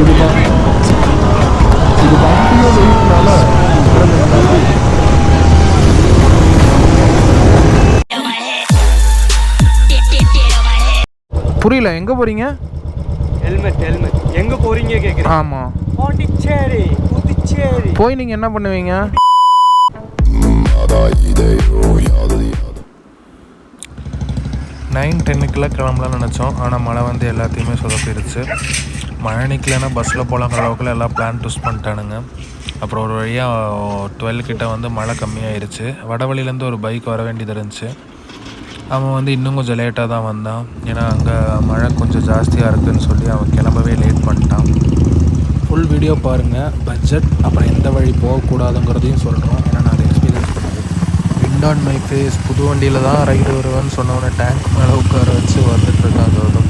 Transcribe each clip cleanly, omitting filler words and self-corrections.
இது வண்டியோ வெயிட்னால புரியல. எங்கே போகிறீங்க? ஹெல்மெட் எங்கே போகிறீங்க கேட்குறேன். ஆமாம், பாண்டிச்சேரி புதுச்சேரி. போய் நீங்கள் என்ன பண்ணுவீங்க? 9-10 கிளம்பலாம்னு நினச்சோம். ஆனால் மழை வந்து எல்லாத்தையுமே சொதப்பிடுச்சு. மழை நிற்கலைன்னா பஸ்ஸில் போகலாங்கிற அளவுக்குள்ள எல்லாம் பிளான் ட்விஸ்ட் பண்ணிட்டானுங்க. அப்புறம் ஒரு வழியாக 12 கிட்ட வந்து மழை கம்மியாயிருச்சு. வடவழியிலேருந்து ஒரு பைக் வர வேண்டியது இருந்துச்சு. அவன் வந்து இன்னும் கொஞ்சம் லேட்டாக தான் வந்தான். ஏன்னா அங்கே மழை கொஞ்சம் ஜாஸ்தியாக இருக்குதுன்னு சொல்லி அவன் கிளம்பவே லேட் பண்ணிட்டான். ஃபுல் வீடியோ பாருங்கள். பட்ஜெட் அப்புறம் எந்த வழி போகக்கூடாதுங்கிறதையும் சொல்கிறோம். ஏன்னா நான் அதை எக்ஸ்பீரியன்ஸ் பண்ணது. Wind on my face. புது வண்டியில் தான் ரைடு வருவேன்னு சொன்னவொடனே டேங்க் மேலே உட்கார வச்சு வந்துட்டுருக்கான் கௌதம்.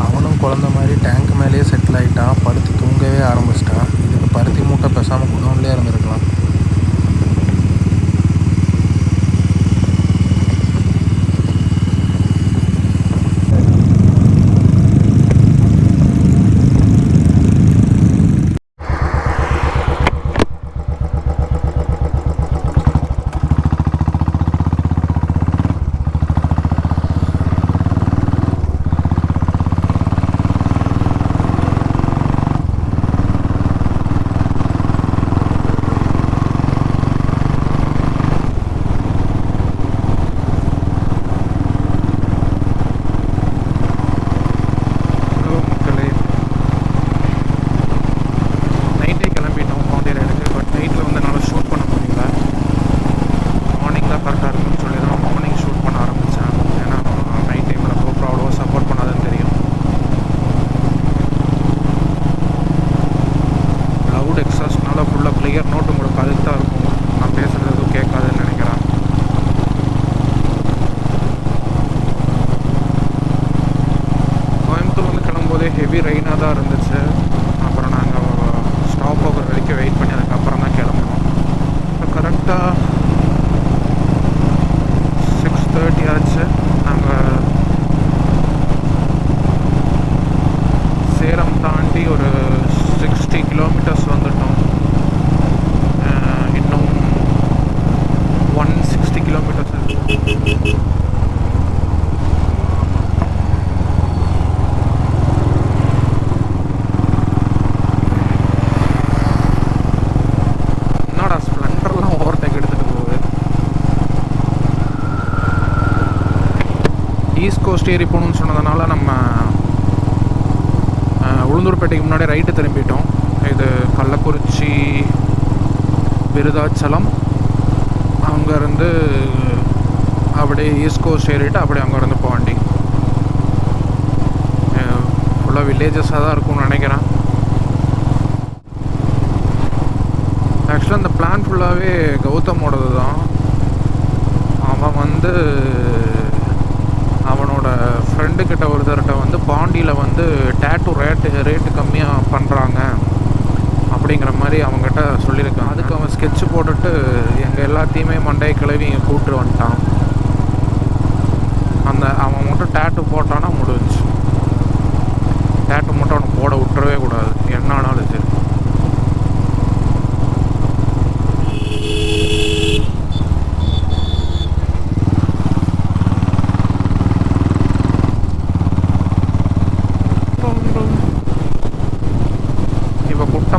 அவனும் குழந்த மாதிரி டேங்க் மேலேயே செட்டில் ஆகிட்டான். படுத்து தூங்கவே ஆரம்பிச்சிட்டான். இதுக்கு பருத்தி மூட்டை பேசாமல் குடோன்லேயே இருந்திருக்கலாம். ஹெவி ரெயினாக தான் இருந்துச்சு. அப்புறம் நாங்கள் ஸ்டாப் ஓவர் வரைக்கும் வெயிட் பண்ணி அதுக்கப்புறம் தான் கிளம்புனோம். இப்போ கரெக்டாக 6:30 ஆச்சு. நாங்கள் சேலம் தாண்டி ஒரு 60 கிலோமீட்டர்ஸ் வந்துட்டோம். இன்னும் 160 கிலோமீட்டர்ஸ் இருக்கு. ஈஸ்ட் கோஸ்ட் ஏறி போகணுன்னு சொன்னதுனால நம்ம உளுந்தூர்பேட்டைக்கு முன்னாடி ரைட்டு திரும்பிட்டோம். இது கள்ளக்குறிச்சி விருதாச்சலம். அங்கேருந்து அப்படியே ஈஸ்ட் கோஸ்ட் ஏறிட்டு அப்படியே அங்கேருந்து பாண்டி. ஃபுல்லாக வில்லேஜஸாக தான் இருக்கும்னு நினைக்கிறேன். ஆக்சுவலாக அந்த பிளான் ஃபுல்லாகவே கௌதமோடது தான். அவன் வந்து அவனோட ஃப்ரெண்டுக்கிட்ட ஒருத்தர்கிட்ட வந்து பாண்டியில் வந்து டேட்டூ ரேட்டு கம்மியாக பண்ணுறாங்க அப்படிங்கிற மாதிரி அவங்ககிட்ட சொல்லியிருக்கான். அதுக்கு அவன் ஸ்கெட்சு போட்டுட்டு எங்கள் எல்லாத்தையுமே மண்டையை கிளவி இங்கே கூப்பிட்டு வந்துட்டான். அவன் மட்டும் டேட்டூ போட்டான்னா முடிஞ்சு. டேட்டூ மட்டும் அவனை போட விட்டுறவே கூடாது, என்ன ஆனாலும் சரி.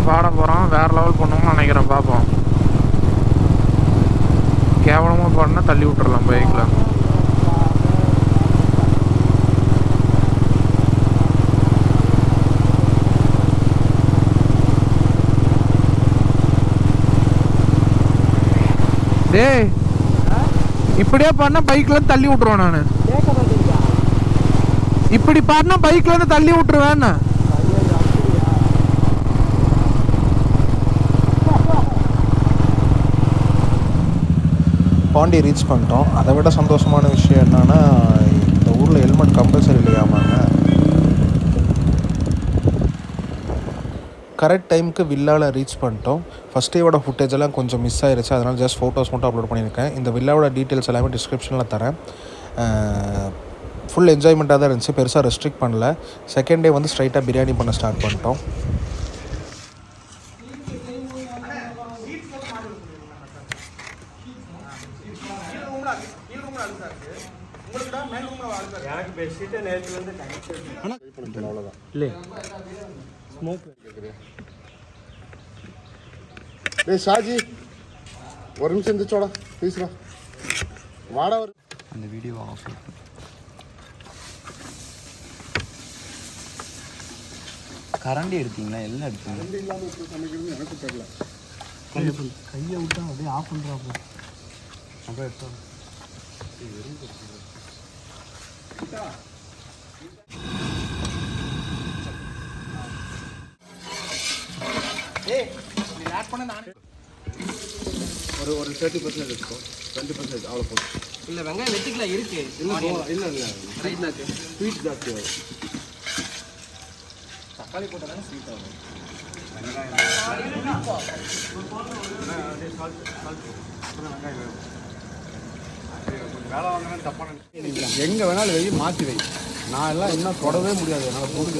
பாட போகிறான், வேறு லெவல் பண்ணுவோம்னு நினைக்கிறேன். பார்ப்போம். கேவலமாக பாடினா தள்ளி விட்டுறலாம் பைக்கில். டேய், இப்படியே பாடினா பைக்கில் தள்ளி விட்டுருவேன் நான். இப்படி பாடினா பைக்கில் தள்ளி விட்டுருவேன். பாண்டி ரீச் பண்ணிட்டோம். அதை விட சந்தோஷமான விஷயம் என்னென்னா, இந்த ஊரில் ஹெல்மெட் கம்பல்சரி இல்லையாமாங்க. கரெக்ட் டைமுக்கு வில்லாவில் ரீச் பண்ணிட்டோம். ஃபஸ்ட் டேவோட ஃபுட்டேஜ் எல்லாம் கொஞ்சம் மிஸ் ஆகிருச்சு. அதனால் ஜஸ்ட் ஃபோட்டோஸ் மட்டும் அப்லோட் பண்ணியிருக்கேன். இந்த வில்லாவோட டீட்டெயில்ஸ் எல்லாமே டிஸ்கிரிப்ஷனில் தரேன். ஃபுல் என்ஜாய்மெண்ட்டாக தான் இருந்துச்சு, பெருசாக ரெஸ்ட்ரிக்ட் பண்ணல. செகண்ட் டே வந்து ஸ்ட்ரைட்டாக பிரியாணி பண்ண ஸ்டார்ட் பண்ணிட்டோம். எனக்கு பெட்ஷீட்டை நேற்று வந்து கனெக்ட் அவ்வளோதான் இல்லை ஸ்மோக் டேய் ஷாஜி ஒரு நிமிஷம் இருந்துச்சோடா ப்ளீஸ்டா வாடா ஒரு அந்த வீடியோ ஆஃப் கரண்டி எடுத்தீங்களா எல்லாம் எடுத்தீங்க சமைக்கிறது எனக்கு தெரியல. கையை விட்டா அப்படியே ஆஃப் பண்ணுறாப்போ அப்படியே எடுத்தோம். ஒரு 30% எடுத்துக்கோ, 20% அவ்வளோ போதும். இல்லை வெங்காயம் வெட்டிக்கலாம் இருக்கு இல்லை ஸ்வீட் ஜாஸ்தி ஆகும். தக்காளி போட்டால் தானே ஸ்வீட் ஆகும். வேலை வாங்கினா தப்பான எங்கே வேணாலும் வெயில் மாற்றி வை. நான் எல்லாம் இன்னும் தொடவே முடியாது. என்னால் கொடுங்க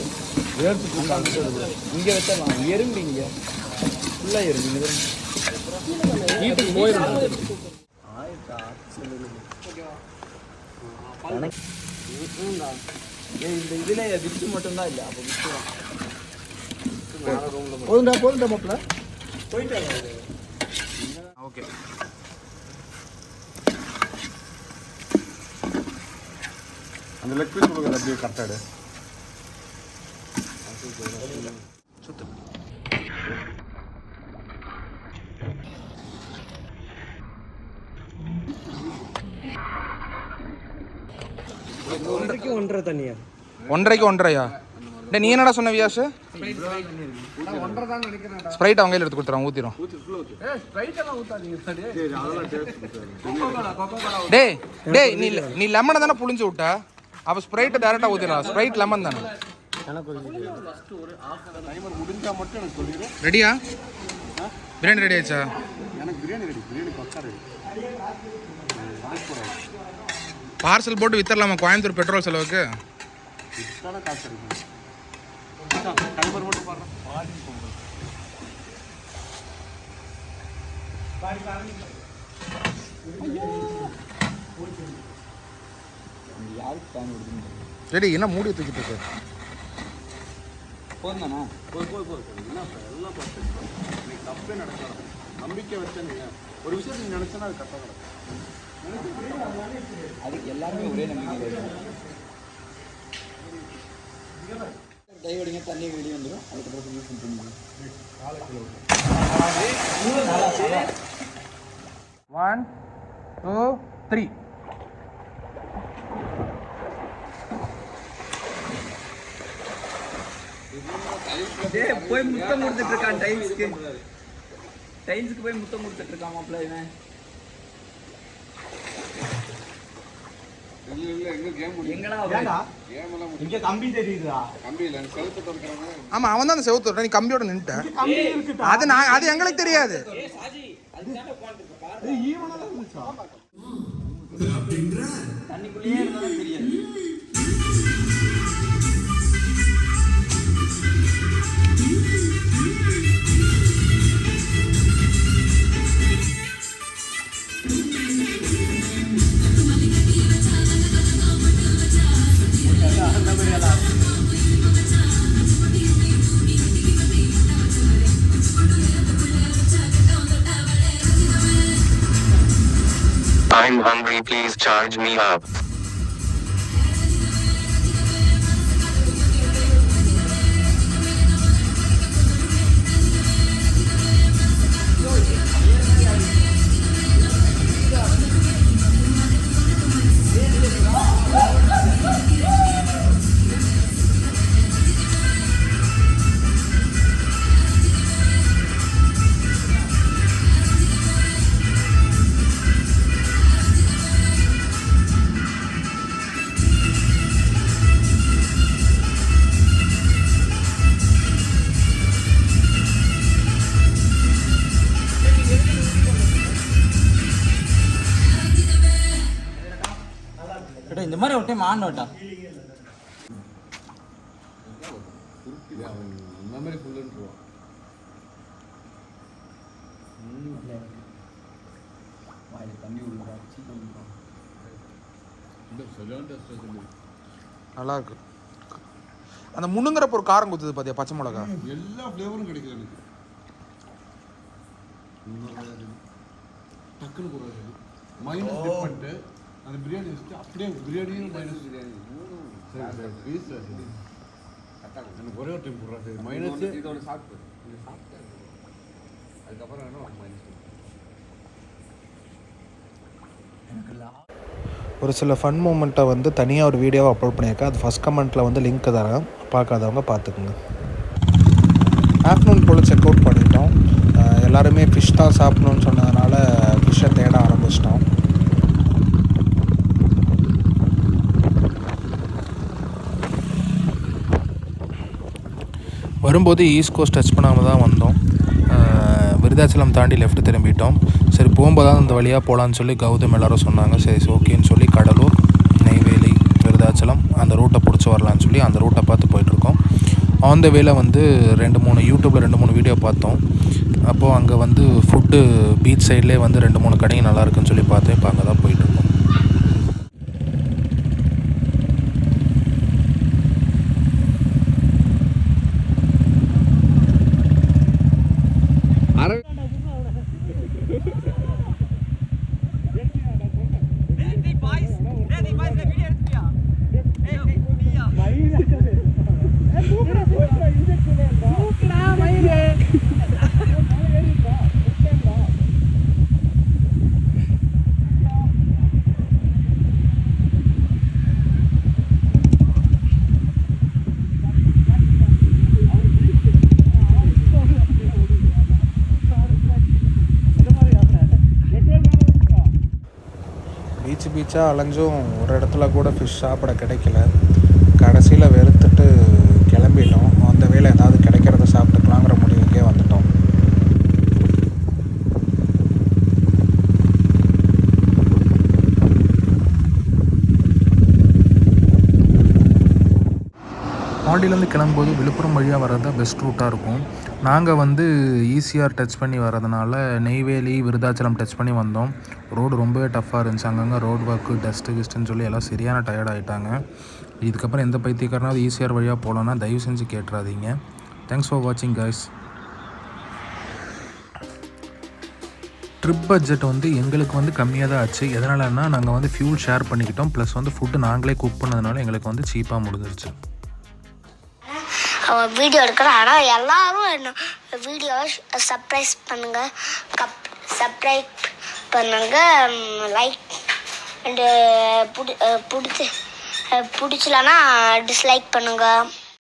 வேர்த்து கொடுத்தாங்க. இங்கே வச்சிடலாம். எறும்பு இங்கே ஃபுல்லாக எறும்பு வீட்டுக்கு போயிடும். இந்த இதில் விட்டு மட்டும்தான் இல்லை. அப்போ விட்டு போதுண்டா மாப்பிள்ள போயிட்டு ஓகே. அந்த லெக் பீஸ் கொடுக்குறது அப்படியே கரெக்டாடு சுத்து. ஒன்றரை தண்ணியா 1.5க்கு 1.5யா? டே நீ என்னடா சொன்ன வியாஸ்? ஸ்ப்ரைட் அவங்க கையில் எடுத்து கொடுத்துறோம், ஊற்றிடும். டே நீ லெமனை தானே புளிஞ்சு விட்ட, அப்போ ஸ்ப்ரைட்டை டேரெக்டாக ஊற்றிடலாம். ஸ்ப்ரைட் லெமன் தானே. ரெடியா? பிரியாணி ரெடி ஆயிடுச்சா? பார்சல் போட்டு வித்தரலாமா கோயம்புத்தூர் பெட்ரோல் செலவுக்கு? ரெடி என்ன மூடி தூக்கிட்டு இருக்கு? போதும் எல்லாம் தப்பே நடக்கலாம். நம்பிக்கை வச்சேன்னு ஒரு விஷயத்தை நீ நினைச்சனா அது கரெக்டாக நடக்கும். அதுக்கு எல்லாருமே ஒரே நம்பிக்கை. கைவிடுங்க, தண்ணி வெளியே வந்துடும். அதுக்கப்புறம் யூஸ் பண்ணுங்க. 1 2 3 போய் முத்தம் கொடுத்துட்டு இருக்கான். டைல்ஸுக்கு போய் முத்தம் கொடுத்துட்டு இருக்கான் மாப்பிள்ள. இவன் ஆமா அவன் தான் அந்த செவுத்து. நீ கம்பியோட நின்ட்ட. அது எங்களுக்கு தெரியாது. தண்ணிக்குள்ளேயே இருந்தாலும் தெரியாது. I'm hungry, please charge me up. மாண்டோட்டா மெமரி ஃபுல்லுன்றான். நல்லா இருக்கு. அந்த முன்னுங்கிறப்ப ஒரு காரம் குத்துது பார்த்தியா, பச்சை மிளகா. எல்லா ஃப்ளேவரும் கிடைக்குது எனக்கு. டக்குன்னு போடுறது மைனஸ் டிப் பண்ணிட்டு அந்த பிரியாணி வச்சுட்டு அப்படியே பிரியாணியும் மைனஸ் பிரியாணி பீஸ் எனக்கு ஒரே ஒரு டைம் போடுறாரு மைனஸ் இதோட சாப்பிட்டு அதுக்கப்புறம் வேணும் மைனஸ். ஒரு சில ஃபன் மூமெண்ட்டை வந்து தனியாக ஒரு வீடியோவை அப்லோட் பண்ணியிருக்கேன். அது ஃபஸ்ட் கமெண்ட்டில் வந்து லிங்க் தரேன், பார்க்காதவங்க பார்த்துக்குங்க. ஆஃப்டர்நூன் போல் செக் அவுட் பண்ணிட்டோம். எல்லாருமே ஃபிஷ் தான் சாப்பிடணுன்னு சொன்னதுனால ஃபிஷ்ஷை தேட ஆரம்பிச்சிட்டோம். வரும்போது ஈஸ்ட் கோஸ்ட் டச் பண்ணாமல் தான் வந்தோம். விருதாச்சலம் தாண்டி லெஃப்ட் திரும்பிட்டோம். சரி போகும்போது தான் இந்த வழியாக போகலான்னு சொல்லி கௌதம் எல்லோரும் சொன்னாங்க. சரி ஓகேன்னு சொல்லி கடலூர், நெய்வேலி, விருதாச்சலம் அந்த ரூட்டை பிடிச்சி வரலான்னு சொல்லி அந்த ரூட்டை பார்த்து போயிட்டுருக்கோம். ஆன் த வேல வந்து யூடியூப்பில் 2-3 வீடியோ பார்த்தோம். அப்போது அங்கே வந்து ஃபுட்டு பீச் சைட்லேயே வந்து 2-3 கடைங்க நல்லா இருக்குன்னு சொல்லி பார்த்தேன். இப்போ அங்கே தான் போயிட்டுருக்கோம். பீச்சாக அலைஞ்சும் ஒரு இடத்துல கூட ஃபிஷ் சாப்பிட கிடைக்கல. கடைசியில் வெறுத்துட்டு கிளம்பிட்டோம். அந்த வேலை ஏதாவது கிடைக்கிறத சாப்பிட்டுக்கலாங்கிற முடிவுக்கே வந்துட்டோம். பாண்டியிலேருந்து கிளம்பும்போது விழுப்புரம் வழியாக வர்றது தான் பெஸ்ட் ரூட்டாக இருக்கும். நாங்கள் வந்து ஈசிஆர் டச் பண்ணி வர்றதுனால நெய்வேலி, விருதாச்சலம் டச் பண்ணி வந்தோம். ரோடு ரொம்பவே டஃப்பாக இருந்துச்சு. அங்கங்கே ரோடு ஒர்க்கு, டஸ்ட்டுன்னு சொல்லி எல்லாம் சரியான டயர்ட் ஆகிட்டாங்க. இதுக்கப்புறம் எந்த பைத்தியக்காரனாவது ஈசிஆர் வழியாக போகலன்னா தயவு செஞ்சு கேட்டுறாதீங்க. தேங்க்ஸ் ஃபார் வாட்சிங் கைஸ். ட்ரிப் பட்ஜெட் வந்து எங்களுக்கு வந்து கம்மியாக தான் ஆச்சு. எதனாலன்னா நாங்கள் வந்து ஃபியூல் ஷேர் பண்ணிக்கிட்டோம். ப்ளஸ் வந்து ஃபுட்டு நாங்களே குக் பண்ணதுனால எங்களுக்கு வந்து சீப்பாக முடிஞ்சிருச்சு. வீடியோ எடுக்கிறோம். ஆனால் எல்லாரும் என்ன வீடியோவை சப்ஸ்கிரைப் பண்ணுங்கள், லைக் அண்டு பிடிச்சலன்னா டிஸ்லைக் பண்ணுங்கள்.